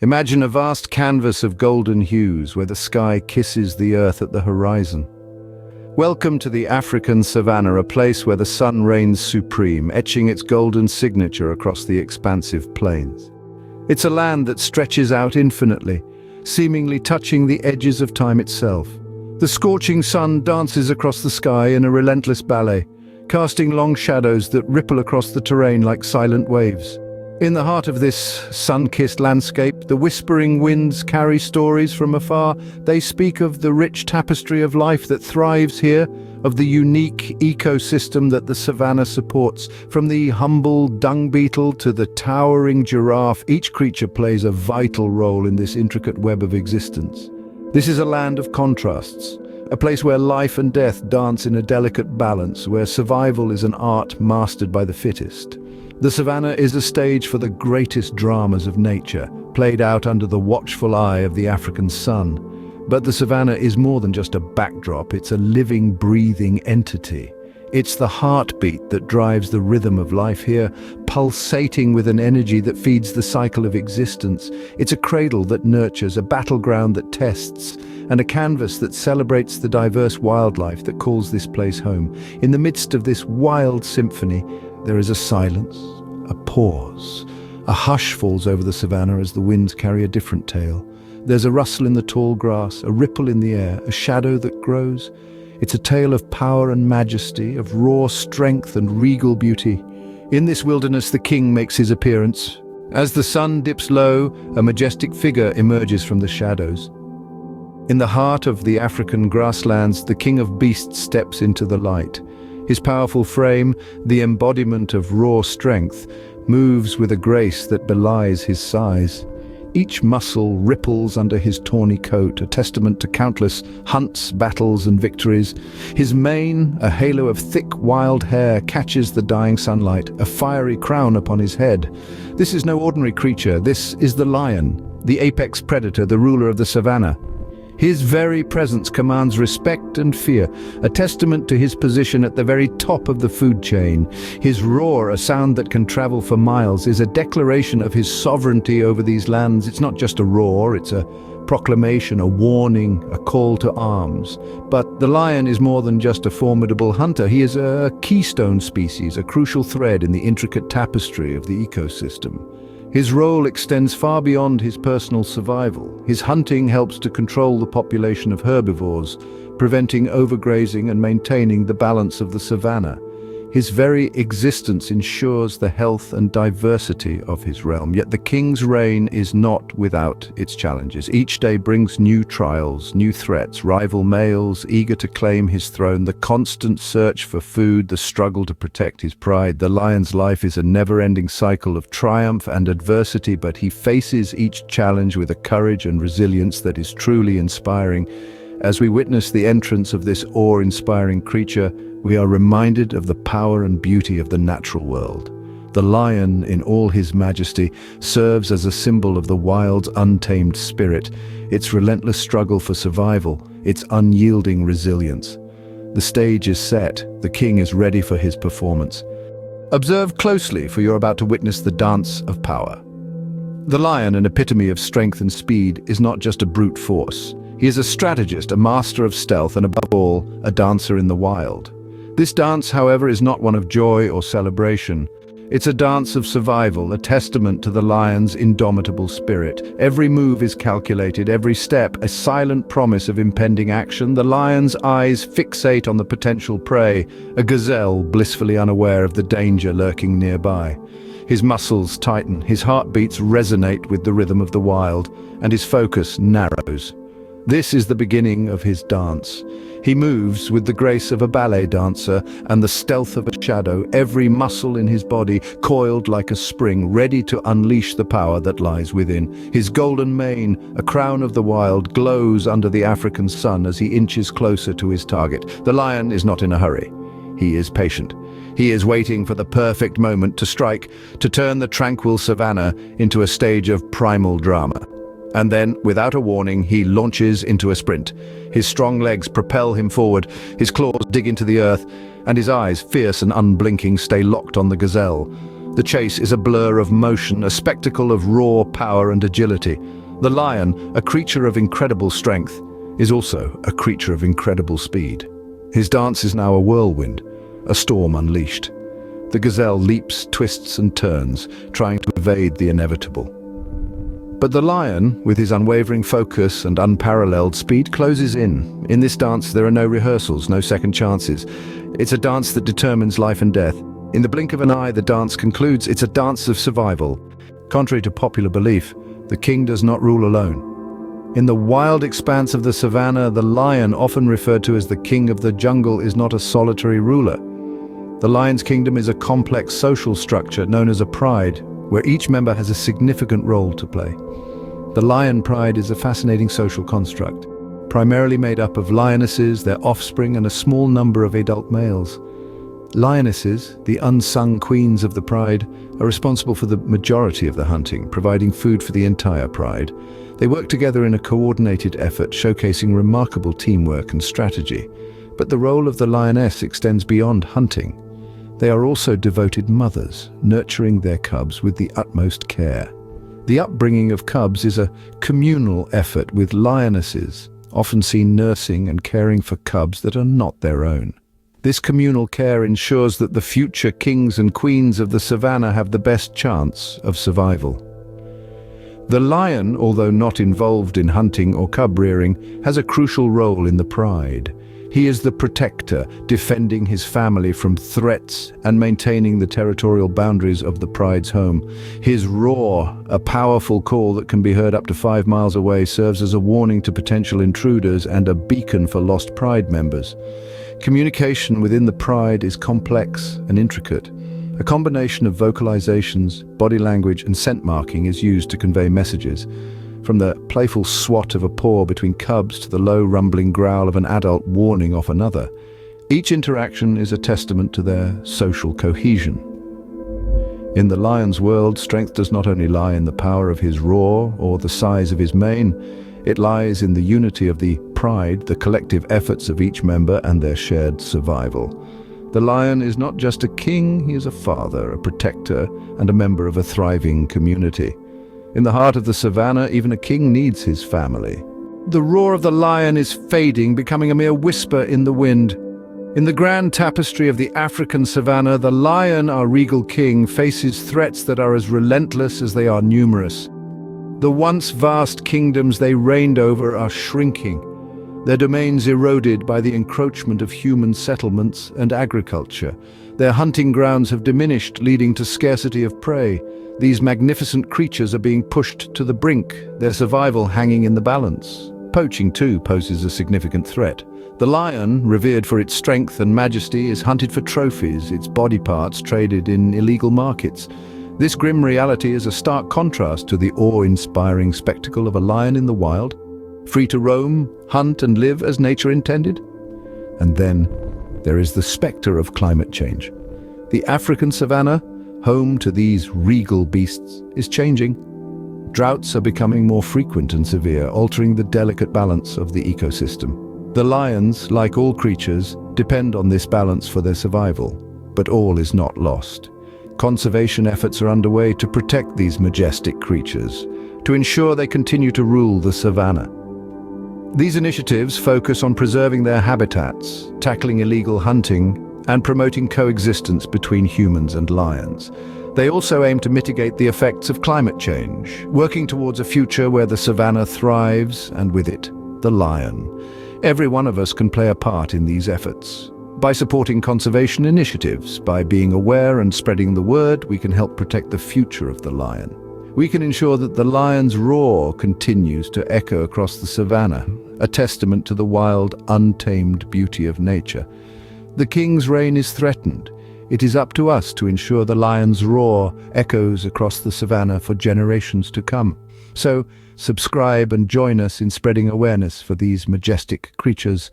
Imagine a vast canvas of golden hues where the sky kisses the earth at the horizon. Welcome to the African savanna, a place where the sun reigns supreme, etching its golden signature across the expansive plains. It's a land that stretches out infinitely, seemingly touching the edges of time itself. The scorching sun dances across the sky in a relentless ballet, casting long shadows that ripple across the terrain like silent waves. In the heart of this sun-kissed landscape, the whispering winds carry stories from afar. They speak of the rich tapestry of life that thrives here, of the unique ecosystem that the savanna supports. From the humble dung beetle to the towering giraffe, each creature plays a vital role in this intricate web of existence. This is a land of contrasts, a place where life and death dance in a delicate balance, where survival is an art mastered by the fittest. The savanna is a stage for the greatest dramas of nature, played out under the watchful eye of the African sun. But the savanna is more than just a backdrop, it's a living, breathing entity. It's the heartbeat that drives the rhythm of life here, pulsating with an energy that feeds the cycle of existence. It's a cradle that nurtures, a battleground that tests, and a canvas that celebrates the diverse wildlife that calls this place home. In the midst of this wild symphony, there is a silence, a pause. A hush falls over the savanna as the winds carry a different tale. There's a rustle in the tall grass, a ripple in the air, a shadow that grows. It's a tale of power and majesty, of raw strength and regal beauty. In this wilderness, the king makes his appearance. As the sun dips low, a majestic figure emerges from the shadows. In the heart of the African grasslands, the king of beasts steps into the light. His powerful frame, the embodiment of raw strength, moves with a grace that belies his size. Each muscle ripples under his tawny coat, a testament to countless hunts, battles, and victories. His mane, a halo of thick, wild hair, catches the dying sunlight, a fiery crown upon his head. This is no ordinary creature. This is the lion, the apex predator, the ruler of the savanna. His very presence commands respect and fear, a testament to his position at the very top of the food chain. His roar, a sound that can travel for miles, is a declaration of his sovereignty over these lands. It's not just a roar, it's a proclamation, a warning, a call to arms. But the lion is more than just a formidable hunter. He is a keystone species, a crucial thread in the intricate tapestry of the ecosystem. His role extends far beyond his personal survival. His hunting helps to control the population of herbivores, preventing overgrazing and maintaining the balance of the savanna. His very existence ensures the health and diversity of his realm. Yet the king's reign is not without its challenges. Each day brings new trials, new threats, rival males eager to claim his throne, the constant search for food, the struggle to protect his pride. The lion's life is a never-ending cycle of triumph and adversity, but he faces each challenge with a courage and resilience that is truly inspiring. As we witness the entrance of this awe-inspiring creature, we are reminded of the power and beauty of the natural world. The lion, in all his majesty, serves as a symbol of the wild's untamed spirit, its relentless struggle for survival, its unyielding resilience. The stage is set, the king is ready for his performance. Observe closely, for you're about to witness the dance of power. The lion, an epitome of strength and speed, is not just a brute force. He is a strategist, a master of stealth, and above all, a dancer in the wild. This dance, however, is not one of joy or celebration. It's a dance of survival, a testament to the lion's indomitable spirit. Every move is calculated, every step a silent promise of impending action. The lion's eyes fixate on the potential prey, a gazelle blissfully unaware of the danger lurking nearby. His muscles tighten, his heartbeats resonate with the rhythm of the wild, and his focus narrows. This is the beginning of his dance. He moves with the grace of a ballet dancer and the stealth of a shadow, every muscle in his body coiled like a spring, ready to unleash the power that lies within. His golden mane, a crown of the wild, glows under the African sun as he inches closer to his target. The lion is not in a hurry. He is patient. He is waiting for the perfect moment to strike, to turn the tranquil savanna into a stage of primal drama. And then, without a warning, he launches into a sprint. His strong legs propel him forward, his claws dig into the earth, and his eyes, fierce and unblinking, stay locked on the gazelle. The chase is a blur of motion, a spectacle of raw power and agility. The lion, a creature of incredible strength, is also a creature of incredible speed. His dance is now a whirlwind, a storm unleashed. The gazelle leaps, twists and turns, trying to evade the inevitable. But the lion, with his unwavering focus and unparalleled speed, closes in. In this dance there are no rehearsals, no second chances. It's a dance that determines life and death. In the blink of an eye, the dance concludes. It's a dance of survival. Contrary to popular belief, the king does not rule alone. In the wild expanse of the savanna, the lion, often referred to as the king of the jungle, is not a solitary ruler. The lion's kingdom is a complex social structure known as a pride, where each member has a significant role to play. The lion pride is a fascinating social construct, primarily made up of lionesses, their offspring, and a small number of adult males. Lionesses, the unsung queens of the pride, are responsible for the majority of the hunting, providing food for the entire pride. They work together in a coordinated effort, showcasing remarkable teamwork and strategy. But the role of the lioness extends beyond hunting. They are also devoted mothers, nurturing their cubs with the utmost care. The upbringing of cubs is a communal effort, with lionesses often seen nursing and caring for cubs that are not their own. This communal care ensures that the future kings and queens of the savanna have the best chance of survival. The lion, although not involved in hunting or cub rearing, has a crucial role in the pride. He is the protector, defending his family from threats and maintaining the territorial boundaries of the pride's home. His roar, a powerful call that can be heard up to 5 miles away, serves as a warning to potential intruders and a beacon for lost pride members. Communication within the pride is complex and intricate. A combination of vocalizations, body language, and scent marking is used to convey messages. From the playful swat of a paw between cubs to the low rumbling growl of an adult warning off another, each interaction is a testament to their social cohesion. In the lion's world, strength does not only lie in the power of his roar or the size of his mane, it lies in the unity of the pride, the collective efforts of each member and their shared survival. The lion is not just a king, he is a father, a protector, and a member of a thriving community. In the heart of the savanna, even a king needs his family. The roar of the lion is fading, becoming a mere whisper in the wind. In the grand tapestry of the African savanna, the lion, our regal king, faces threats that are as relentless as they are numerous. The once vast kingdoms they reigned over are shrinking, their domains eroded by the encroachment of human settlements and agriculture. Their hunting grounds have diminished, leading to scarcity of prey. These magnificent creatures are being pushed to the brink, their survival hanging in the balance. Poaching, too, poses a significant threat. The lion, revered for its strength and majesty, is hunted for trophies, its body parts traded in illegal markets. This grim reality is a stark contrast to the awe-inspiring spectacle of a lion in the wild, free to roam, hunt, and live as nature intended. And then there is the specter of climate change. The African savanna, home to these regal beasts, is changing. Droughts are becoming more frequent and severe, altering the delicate balance of the ecosystem. The lions, like all creatures, depend on this balance for their survival, but all is not lost. Conservation efforts are underway to protect these majestic creatures, to ensure they continue to rule the savanna. These initiatives focus on preserving their habitats, tackling illegal hunting, and promoting coexistence between humans and lions. They also aim to mitigate the effects of climate change, working towards a future where the savanna thrives, and with it, the lion. Every one of us can play a part in these efforts. By supporting conservation initiatives, by being aware and spreading the word, we can help protect the future of the lion. We can ensure that the lion's roar continues to echo across the savanna, a testament to the wild, untamed beauty of nature. The king's reign is threatened. It is up to us to ensure the lion's roar echoes across the savanna for generations to come. So, subscribe and join us in spreading awareness for these majestic creatures.